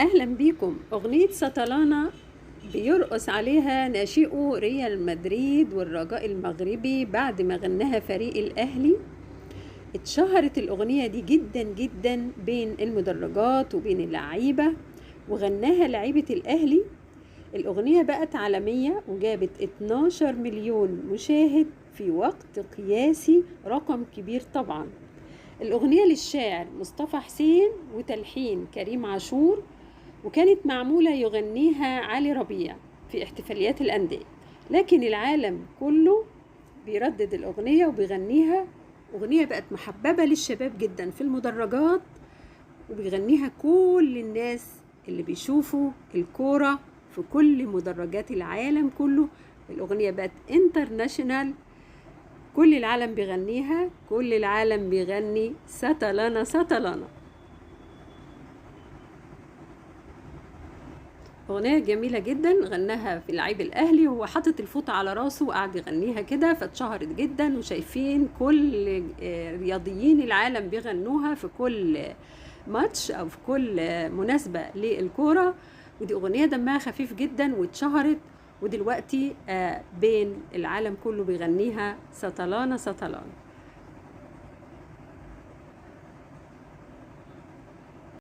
أهلا بيكم. أغنية سطلانة بيرقص عليها ناشئو ريال مدريد والرجاء المغربي بعد ما غناها فريق الأهلي. اتشهرت الأغنية دي جدا جدا بين المدرجات وبين اللعيبة، وغناها لعيبة الأهلي. الأغنية بقت عالمية وجابت 12 مليون مشاهد في وقت قياسي، رقم كبير طبعا. الأغنية للشاعر مصطفى حسين وتلحين كريم عاشور، وكانت معمولة يغنيها علي ربيع في احتفاليات الأندية، لكن العالم كله بيردد الأغنية وبيغنيها. أغنية بقت محببة للشباب جدا في المدرجات، وبيغنيها كل الناس اللي بيشوفوا الكورة في كل مدرجات العالم كله. الأغنية بقت انترناشونال، كل العالم بيغنيها، كل العالم بيغني سطلانة سطلانة. أغنية جميلة جدا غناها في لعيب الأهلي، وهو حاطط الفوطة على راسه وقعد يغنيها كده، فاتشهرت جدا وشايفين كل رياضيين العالم بيغنوها في كل ماتش أو في كل مناسبة للكورة. ودي أغنية دمها خفيف جدا واتشهرت، ودلوقتي بين العالم كله بيغنيها سطلانة سطلانة.